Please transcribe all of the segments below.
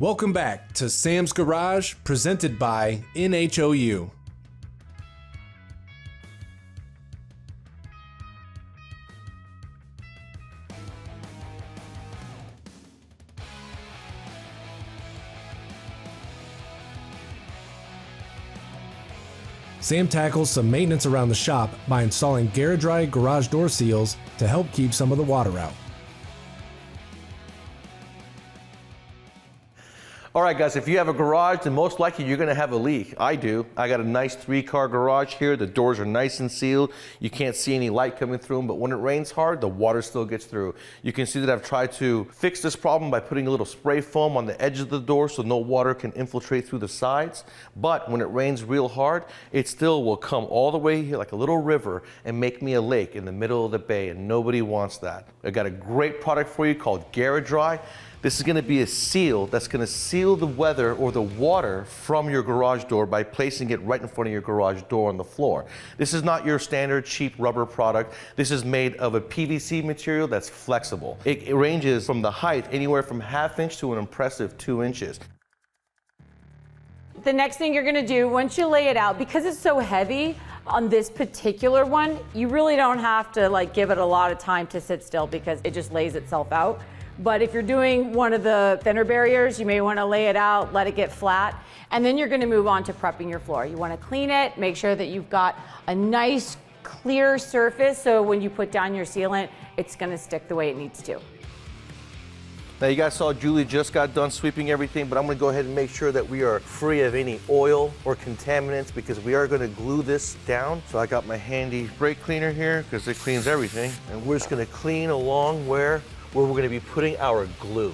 Welcome back to Sam's Garage, presented by NHOU. Sam tackles some maintenance around the shop by installing GaraDry garage door seals to help keep some of the water out. All right, guys, if you have a garage, then most likely you're gonna have a leak. I do. I got a nice 3-car garage here. The doors are nice and sealed. You can't see any light coming through them, but when it rains hard, the water still gets through. You can see that I've tried to fix this problem by putting a little spray foam on the edge of the door so no water can infiltrate through the sides. But when it rains real hard, it still will come all the way here like a little river and make me a lake in the middle of the bay, and nobody wants that. I got a great product for you called GaraDry. This is going to be a seal that's going to seal the weather or the water from your garage door by placing it right in front of your garage door on the floor. This is not your standard cheap rubber product. This is made of a PVC material that's flexible. It ranges from the height anywhere from 1/2 inch to an impressive 2 inches. The next thing you're going to do once you lay it out, because it's so heavy on this particular one, you really don't have to give it a lot of time to sit still because it just lays itself out. But if you're doing one of the thinner barriers, you may want to lay it out, let it get flat, and then you're going to move on to prepping your floor. You want to clean it, make sure that you've got a nice clear surface so when you put down your sealant, it's going to stick the way it needs to. Now you guys saw Julie just got done sweeping everything, but I'm going to go ahead and make sure that we are free of any oil or contaminants because we are going to glue this down. So I got my handy brake cleaner here because it cleans everything, and we're just going to clean along where we're going to be putting our glue.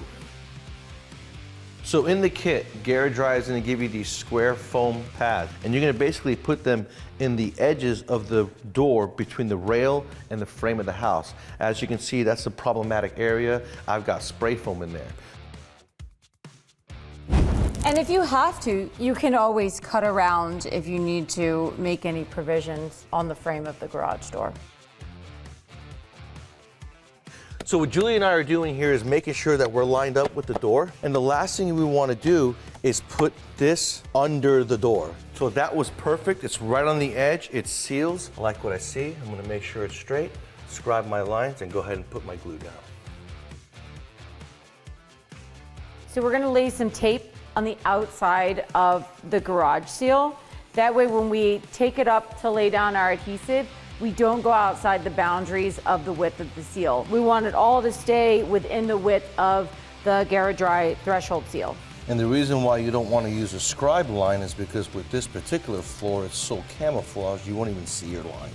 So in the kit, GaraDry is going to give you these square foam pads, and you're going to basically put them in the edges of the door between the rail and the frame of the house. As you can see, that's a problematic area. I've got spray foam in there. And if you have to, you can always cut around if you need to make any provisions on the frame of the garage door. So what Julie and I are doing here is making sure that we're lined up with the door. And the last thing we want to do is put this under the door. So that was perfect. It's right on the edge. It seals. I like what I see. I'm going to make sure it's straight, scribe my lines, and go ahead and put my glue down. So we're going to lay some tape on the outside of the garage seal. That way when we take it up to lay down our adhesive, we don't go outside the boundaries of the width of the seal. We want it all to stay within the width of the GaraDry threshold seal. And the reason why you don't want to use a scribe line is because with this particular floor, it's so camouflaged, you won't even see your line.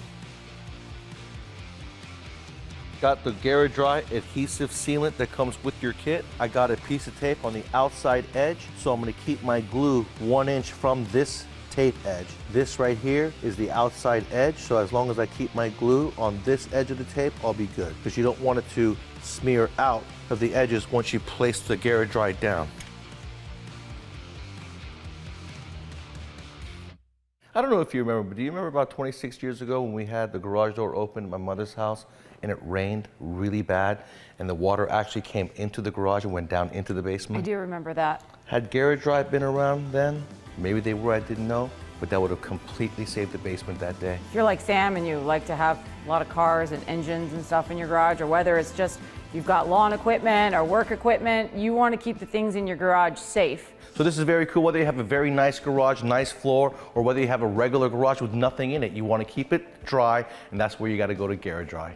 Got the GaraDry adhesive sealant that comes with your kit. I got a piece of tape on the outside edge, so I'm going to keep my glue 1 inch from this tape edge. This right here is the outside edge, so as long as I keep my glue on this edge of the tape, I'll be good, because you don't want it to smear out of the edges once you place the GaraDry down. I don't know if you remember, but do you remember about 26 years ago when we had the garage door open at my mother's house and it rained really bad and the water actually came into the garage and went down into the basement? I do remember that. Had GaraDry been around then, maybe they were, I didn't know, but that would have completely saved the basement that day. If you're like Sam and you like to have a lot of cars and engines and stuff in your garage, or whether it's just you've got lawn equipment or work equipment, you want to keep the things in your garage safe. So this is very cool, whether you have a very nice garage, nice floor, or whether you have a regular garage with nothing in it. You want to keep it dry, and that's where you got to go to GaraDry.